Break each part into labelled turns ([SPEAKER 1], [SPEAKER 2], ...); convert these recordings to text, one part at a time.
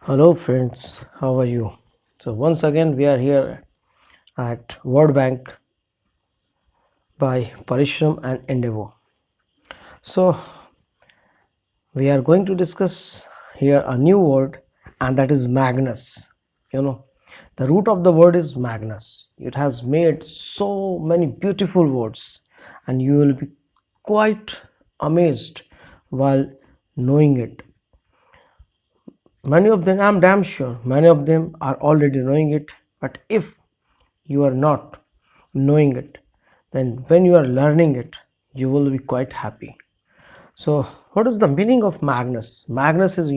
[SPEAKER 1] Hello friends, how are you? So once again we are here at World Bank by Parishram and Endeavor. So we are going to discuss here a new word, and that is Magnus. You know, the root of the word is Magnus. It has made so many beautiful words, and you will be quite amazed while knowing it. Many of them, I'm damn sure, many of them are already knowing it, but if you are not knowing it, then when you are learning it, you will be quite happy. So, what is the meaning of Magnus? Magnus is,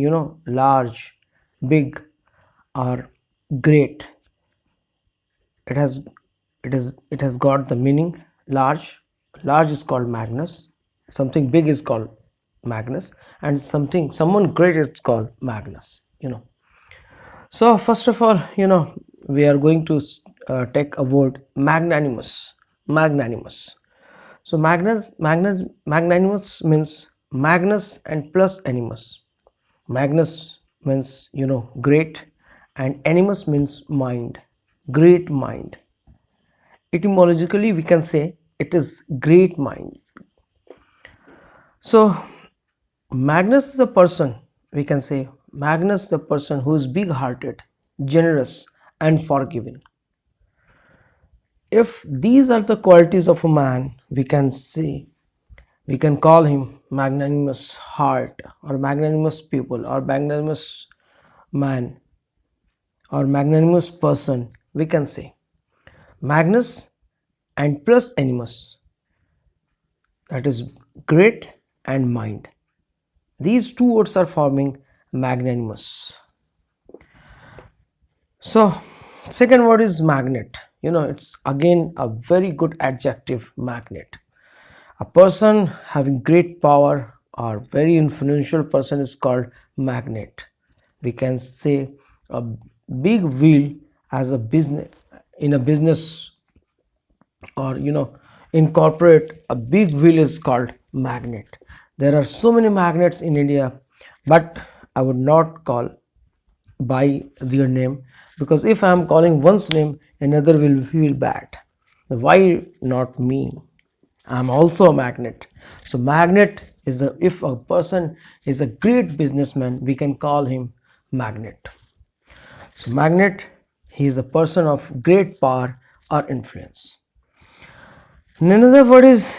[SPEAKER 1] large, big, or great. It has got the meaning large. Large is called Magnus. Something big is called Magnus, and someone great is called Magnus. So first of all, we are going to take a word magnanimous. Magnanimous. So magnanimous means Magnus and plus animus. Magnus means great, and animus means mind, great mind. Etymologically, we can say it is great mind. So Magnus is a person, we can say Magnus is a person who is big hearted, generous, and forgiving. If these are the qualities of a man, we can call him magnanimous heart, or magnanimous people, or magnanimous man, or magnanimous person. We can say Magnus and plus animus, that is great and mind. These two words are forming magnanimous. So, second word is magnet. It's again a very good adjective, magnet. A person having great power or very influential person is called magnet. We can say a big wheel as a business, in a business, or in corporate, a big wheel is called magnet. There are so many magnets in India, but I would not call by their name, because if I am calling one's name, another will feel bad. Why not me? I'm also a magnet. So magnet is if a person is a great businessman, we can call him magnet. So magnet, he is a person of great power or influence. And another word is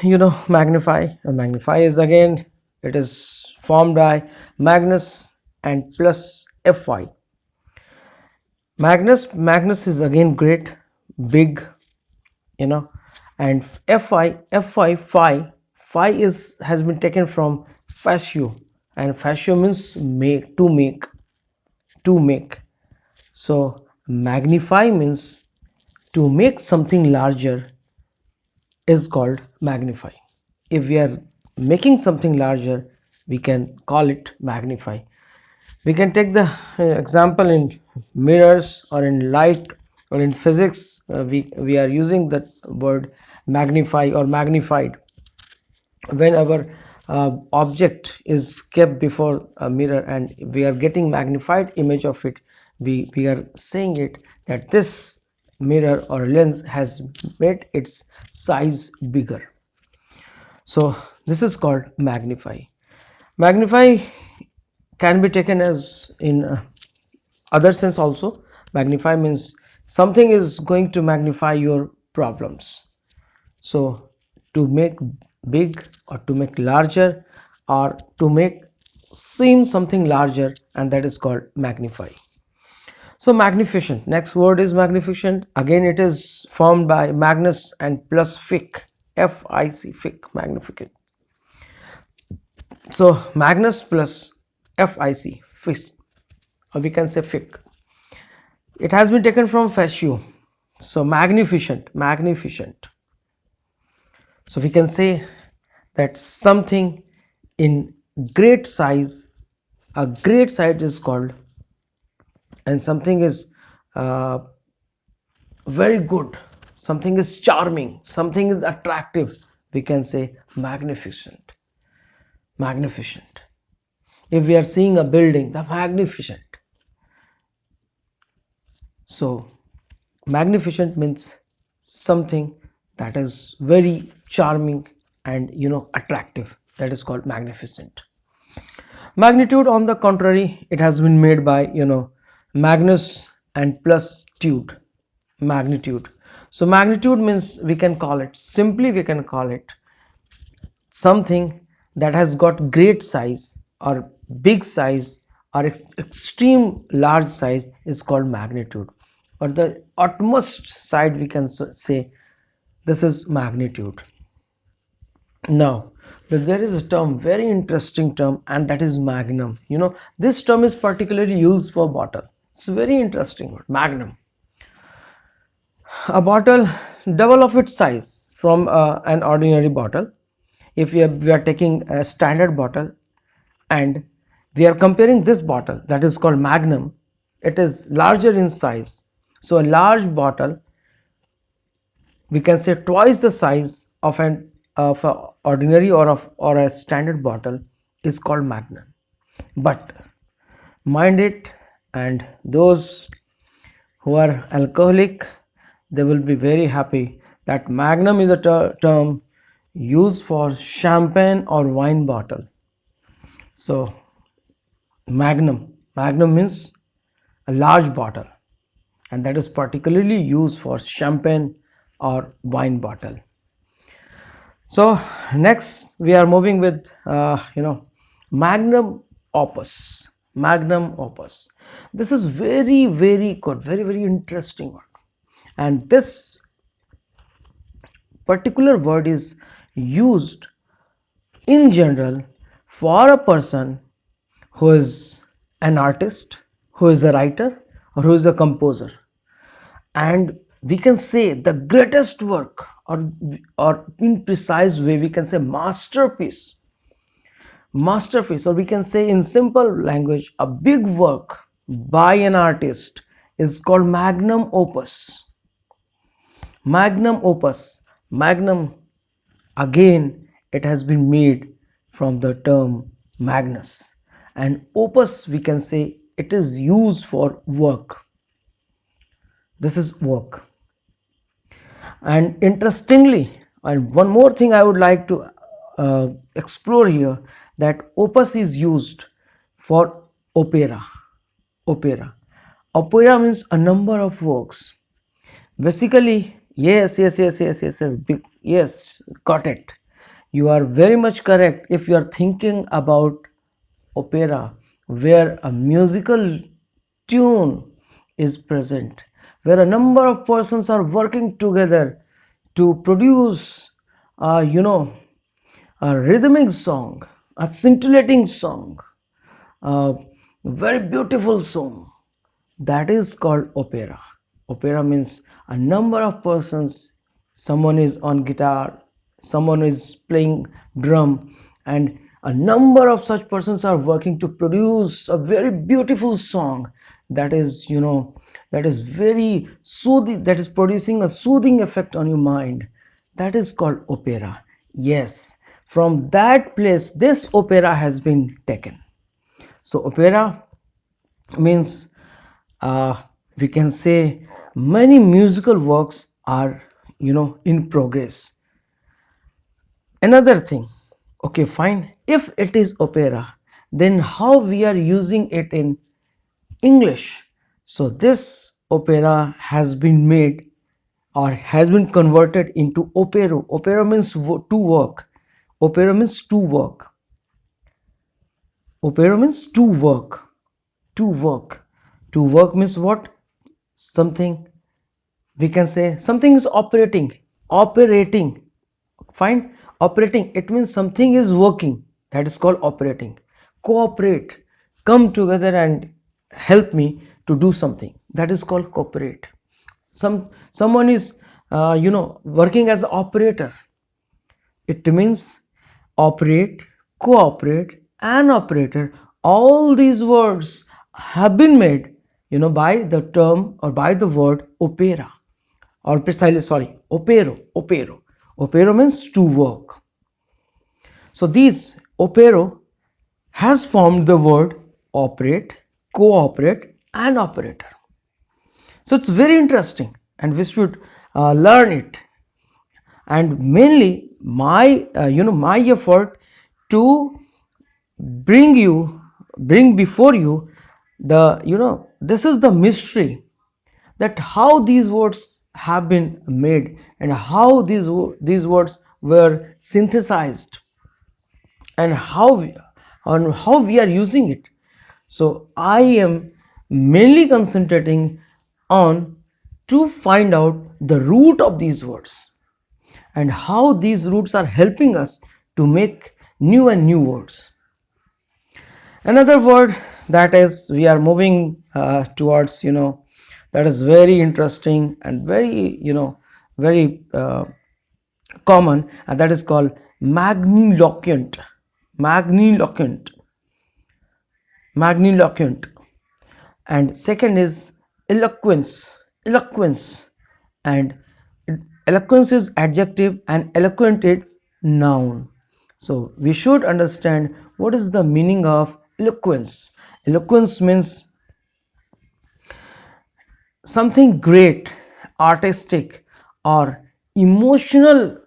[SPEAKER 1] magnify. Magnify is again, it is formed by Magnus and plus Fy. Magnus is again great, big, you know and phi is has been taken from fascio, and fascio means make. So magnify means to make something larger is called magnify. If we are making something larger, we can call it magnify. We can take the example in mirrors, or in light, or in physics. We are using that word magnify or magnified when our object is kept before a mirror and we are getting magnified image of it. We are saying it that this mirror or lens has made its size bigger. So this is called magnify. Magnify can be taken as in other sense also. Magnify means something is going to magnify your problems. So to make big, or to make larger, or to make seem something larger, and that is called magnify. So magnificent, next word is magnificent. Again, it is formed by Magnus and plus fic, fic, magnificent. So Magnus plus fic, or we can say fic. It has been taken from fascio. So magnificent. So we can say that something in great size, a great size is called, and something is uh, very good, something is charming, something is attractive, we can say magnificent. If we are seeing a building, the magnificent. So magnificent means something that is very charming and attractive. That is called magnificent. Magnitude, on the contrary, it has been made by magnus and plus tude, magnitude. So magnitude means, we can call it simply, we can call it something that has got great size or big size or extreme large size is called magnitude, or the utmost side we can say this is magnitude. Now, there is a term, very interesting term, and that is magnum. This term is particularly used for bottle. It's a very interesting word, magnum. A bottle double of its size from an ordinary bottle. If we are taking a standard bottle and we are comparing this bottle, that is called magnum, it is larger in size. So a large bottle, we can say twice the size of an of a ordinary or a standard bottle, is called magnum. But mind it, and those who are alcoholic, they will be very happy that magnum is a term used for champagne or wine bottle. So magnum means a large bottle, and that is particularly used for champagne or wine bottle. So next we are moving with magnum opus. Magnum opus, this is very good, very interesting one. And this particular word is used in general for a person who is an artist, who is a writer, or who is a composer. And we can say the greatest work, or in precise way we can say masterpiece, or we can say in simple language, a big work by an artist is called magnum opus. Magnum opus, magnum, again it has been made from the term magnus, and opus, we can say it is used for work. This is work. And interestingly, and one more thing I would like to explore here, that opus is used for opera. Opera means a number of works. Basically, yes, got it. You are very much correct if you are thinking about opera where a musical tune is present, where a number of persons are working together to produce a rhythmic song, a scintillating song, a very beautiful song. That is called opera. Opera means a number of persons, someone is on guitar, someone is playing drum, and a number of such persons are working to produce a very beautiful song that is that is very soothing, that is producing a soothing effect on your mind. That is called opera. Yes, from that place this opera has been taken. So opera means, we can say, many musical works are in progress. Another thing, okay, fine, if it is opera, then how we are using it in English? So this opera has been made or has been converted into opero. Opera means to work. Opera means to work. Opera means to work. To work. To work means what? Something, we can say something is operating. Fine, operating, it means something is working. That is called operating. Cooperate, come together and help me to do something. That is called cooperate. Someone is working as an operator. It means operate, cooperate, and operator. All these words have been made by the term or by the word opera, or precisely, sorry, opero means to work. So these opero has formed the word operate, cooperate, and operator. So it's very interesting and we should learn it. And mainly my effort to bring before you the this is the mystery, that how these words have been made and how these words were synthesized, and how we are using it. So I am mainly concentrating on to find out the root of these words and how these roots are helping us to make new and new words. Another word that is we are moving towards, that is very interesting and very, very common, and that is called magniloquent. Magniloquent. Magniloquent. And second is eloquence. Eloquence. And eloquence is adjective and eloquent is noun. So we should understand what is the meaning of eloquence. Eloquence means something great, artistic, or emotional,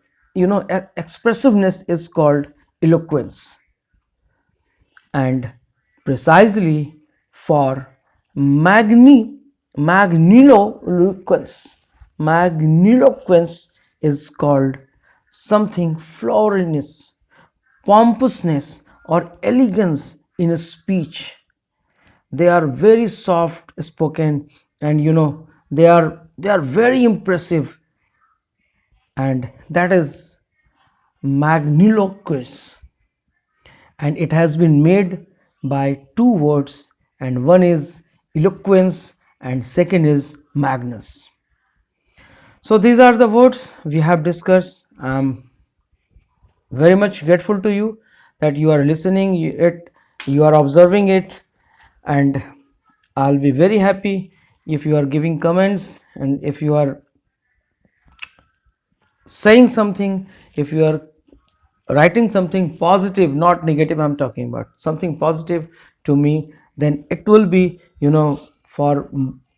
[SPEAKER 1] expressiveness is called eloquence. And precisely for magniloquence, magniloquence is called something floweliness, pompousness, or elegance in a speech. They are very soft spoken, and they are very impressive, and that is magniloquence. And it has been made by two words, and one is eloquence and second is magnus. So these are the words we have discussed. I'm very much grateful to you that you are listening it, you are observing it, and I'll be very happy if you are giving comments, and if you are saying something, if you are writing something positive, not negative, I'm talking about something positive to me, then it will be, for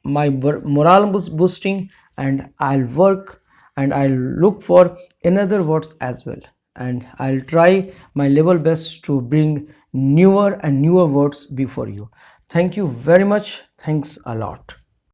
[SPEAKER 1] my morale boosting, and I'll work and I'll look for another words as well, and I'll try my level best to bring newer and newer words before you. Thank you very much. Thanks a lot.